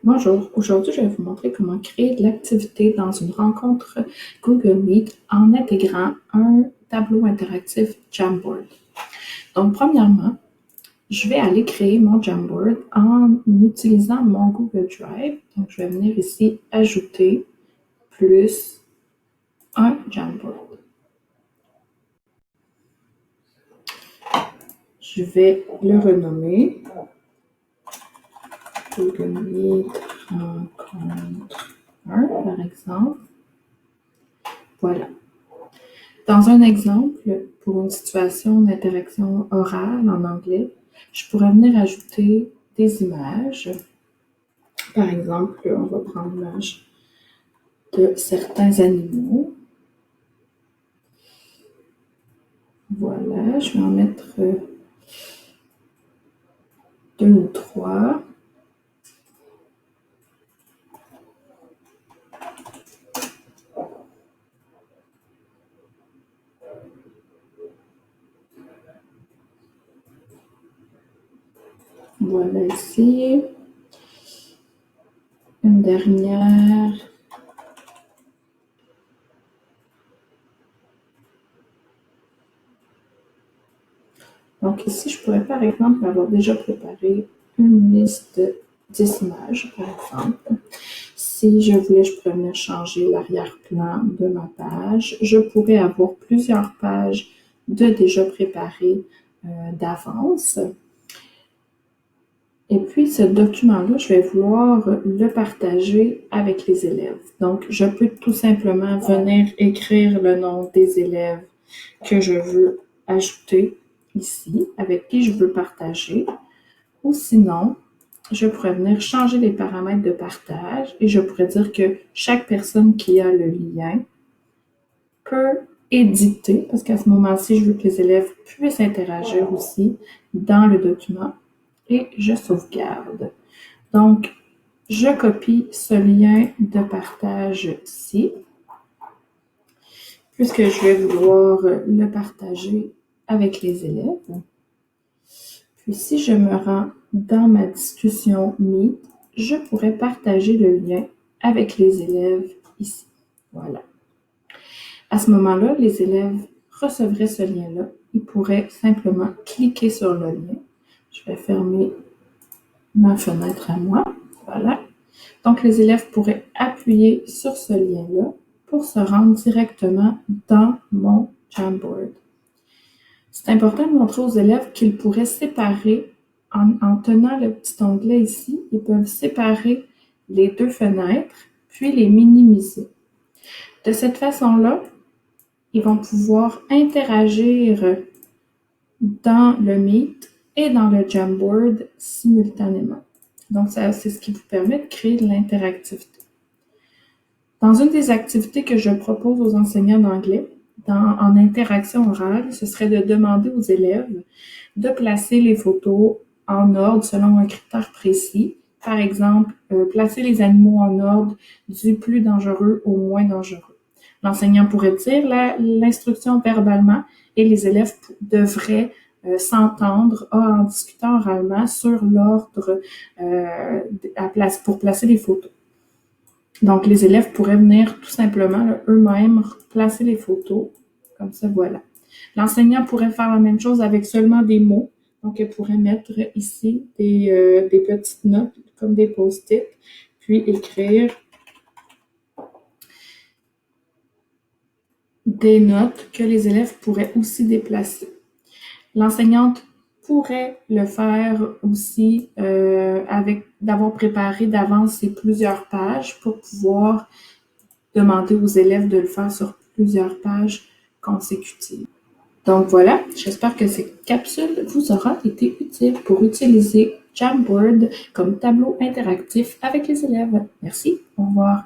Bonjour, aujourd'hui je vais vous montrer comment créer de l'activité dans une rencontre Google Meet en intégrant un tableau interactif Jamboard. Donc premièrement, je vais aller créer mon Jamboard en utilisant mon Google Drive. Donc je vais venir ici ajouter plus un Jamboard. Je vais le renommer Google Meet rencontre 1 par exemple. Voilà. Dans un exemple, pour une situation d'interaction orale en anglais, je pourrais venir ajouter des images. Par exemple, on va prendre l'image de certains animaux. Voilà, je vais en mettre 2 ou 3. Voilà ici. Une dernière. Donc ici, je pourrais par exemple avoir déjà préparé une liste de 10 images, par exemple. Si je voulais, je pourrais venir changer l'arrière-plan de ma page. Je pourrais avoir plusieurs pages de déjà préparées d'avance. Et puis, ce document-là, je vais vouloir le partager avec les élèves. Donc, je peux tout simplement venir écrire le nom des élèves que je veux ajouter ici, avec qui je veux partager. Ou sinon, je pourrais venir changer les paramètres de partage et je pourrais dire que chaque personne qui a le lien peut éditer, parce qu'à ce moment-ci, je veux que les élèves puissent interagir aussi dans le document et je sauvegarde. Donc, je copie ce lien de partage ici, puisque je vais vouloir le partager avec les élèves. Puis si je me rends dans ma discussion Meet, je pourrais partager le lien avec les élèves ici. Voilà. À ce moment-là, les élèves recevraient ce lien-là. Ils pourraient simplement cliquer sur le lien. Je vais fermer ma fenêtre à moi. Voilà. Donc, les élèves pourraient appuyer sur ce lien-là pour se rendre directement dans mon Jamboard. C'est important de montrer aux élèves qu'ils pourraient séparer, en tenant le petit onglet ici, ils peuvent séparer les deux fenêtres, puis les minimiser. De cette façon-là, ils vont pouvoir interagir dans le Meet et dans le Jamboard simultanément. Donc, c'est ce qui vous permet de créer de l'interactivité. Dans une des activités que je propose aux enseignants d'anglais, en interaction orale, ce serait de demander aux élèves de placer les photos en ordre selon un critère précis. Par exemple, placer les animaux en ordre du plus dangereux au moins dangereux. L'enseignant pourrait dire l'instruction verbalement et les élèves devraient s'entendre en discutant oralement sur l'ordre pour placer les photos. Donc, les élèves pourraient venir tout simplement eux-mêmes placer les photos, comme ça, voilà. L'enseignant pourrait faire la même chose avec seulement des mots. Donc, elle pourrait mettre ici des petites notes, comme des post-it, puis écrire des notes que les élèves pourraient aussi déplacer. L'enseignante pourrait le faire aussi d'avoir préparé d'avance ces plusieurs pages pour pouvoir demander aux élèves de le faire sur plusieurs pages consécutives. Donc voilà, j'espère que cette capsule vous aura été utile pour utiliser Jamboard comme tableau interactif avec les élèves. Merci, au revoir.